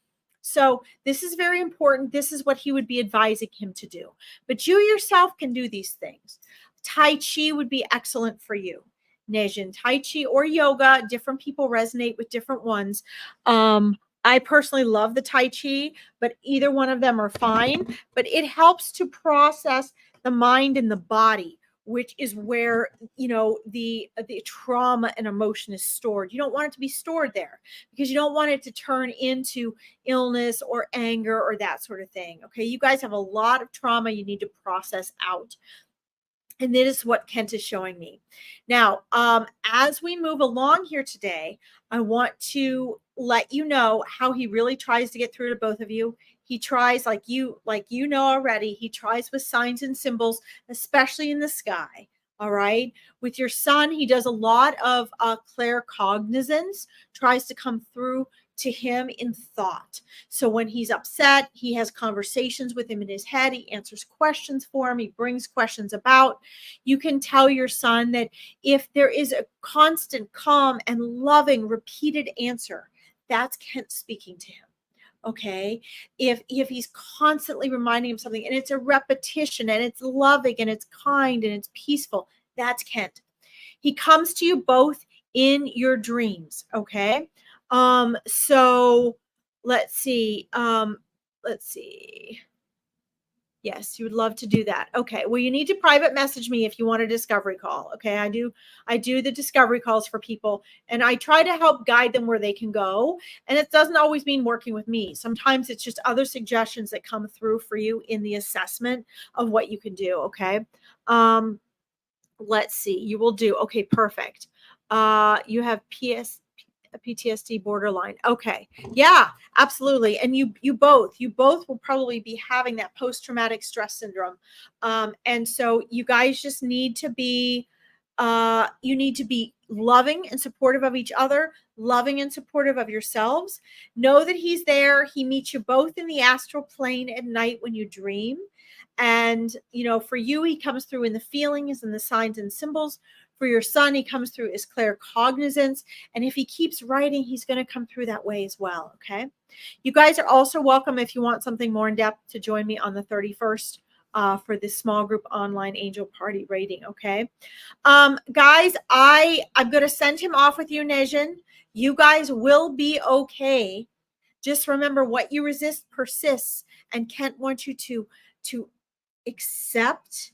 So this is very important. This is what he would be advising him to do. But you yourself can do these things. Tai Chi would be excellent for you. Nejin, Tai Chi or yoga, different people resonate with different ones. I personally love the Tai Chi, but either one of them are fine. But it helps to process the mind and the body, which is where, you know, the trauma and emotion is stored. You don't want it to be stored there because you don't want it to turn into illness or anger or that sort of thing. Okay, you guys have a lot of trauma you need to process out. And that is what Kent is showing me. Now, as we move along here today, I want to let you know how he really tries to get through to both of you. He tries, like you know already, he tries with signs and symbols, especially in the sky. All right. With your son, he does a lot of claircognizance, tries to come through to him in thought. So when he's upset, he has conversations with him in his head. He answers questions for him. He brings questions about. You can tell your son that if there is a constant, calm, and loving, repeated answer, that's Kent speaking to him. Okay. If he's constantly reminding him something and it's a repetition and it's loving and it's kind and it's peaceful, that's Kent. He comes to you both in your dreams. Okay. So let's see. Yes, you would love to do that. Okay. Well, you need to private message me if you want a discovery call. Okay. I do the discovery calls for people and I try to help guide them where they can go. And it doesn't always mean working with me. Sometimes it's just other suggestions that come through for you in the assessment of what you can do. Okay. Let's see. You will do. Okay. Perfect. You have PTSD borderline. Okay. Yeah, absolutely. And you both will probably be having that post-traumatic stress syndrome. And so you guys just need to be you need to be loving and supportive of each other, loving and supportive of yourselves. Know that he's there. He meets you both in the astral plane at night when you dream. And, you know, for you, he comes through in the feelings and the signs and symbols. For your son, he comes through as claircognizance. And if he keeps writing, he's going to come through that way as well. Okay. You guys are also welcome if you want something more in depth to join me on the 31st for this small group online angel party rating. Okay. Guys, I'm going to send him off with you, Nejin. You guys will be okay. Just remember, what you resist persists. And Kent wants you to accept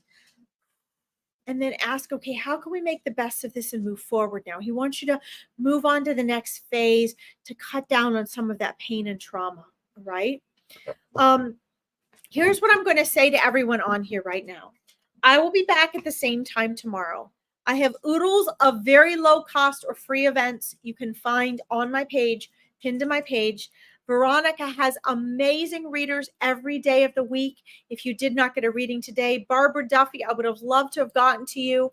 and then ask, okay, how can we make the best of this and move forward now? He wants you to move on to the next phase to cut down on some of that pain and trauma, right? Here's what I'm going to say to everyone on here right now. I will be back at the same time tomorrow. I have oodles of very low cost or free events you can find on my page, pinned to my page. Veronica has amazing readers every day of the week. If you did not get a reading today, Barbara Duffy, I would have loved to have gotten to you.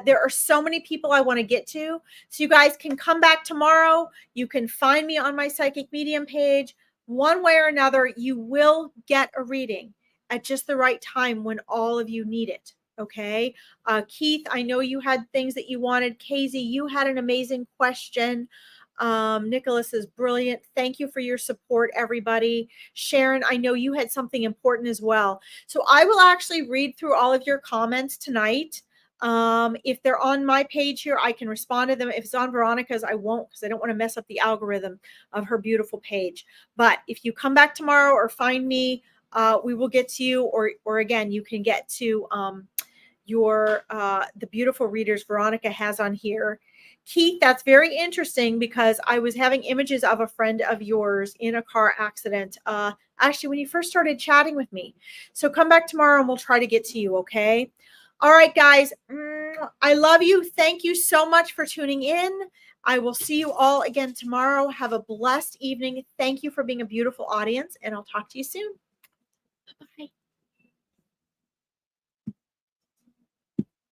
There are so many people I want to get to. So you guys can come back tomorrow. You can find me on my Psychic Medium page. One way or another, you will get a reading at just the right time when all of you need it. Okay. Keith, I know you had things that you wanted. Casey, you had an amazing question. Nicholas is brilliant. Thank you for your support, everybody. Sharon, I know you had something important as well. So I will actually read through all of your comments tonight. If they're on my page here, I can respond to them. If it's on Veronica's, I won't, because I don't want to mess up the algorithm of her beautiful page. But if you come back tomorrow or find me, we will get to you, or again, you can get to the beautiful readers Veronica has on here. Keith, that's very interesting because I was having images of a friend of yours in a car accident. Actually, when you first started chatting with me. So come back tomorrow and we'll try to get to you. Okay. All right, guys. I love you. Thank you so much for tuning in. I will see you all again tomorrow. Have a blessed evening. Thank you for being a beautiful audience, and I'll talk to you soon. Bye-bye.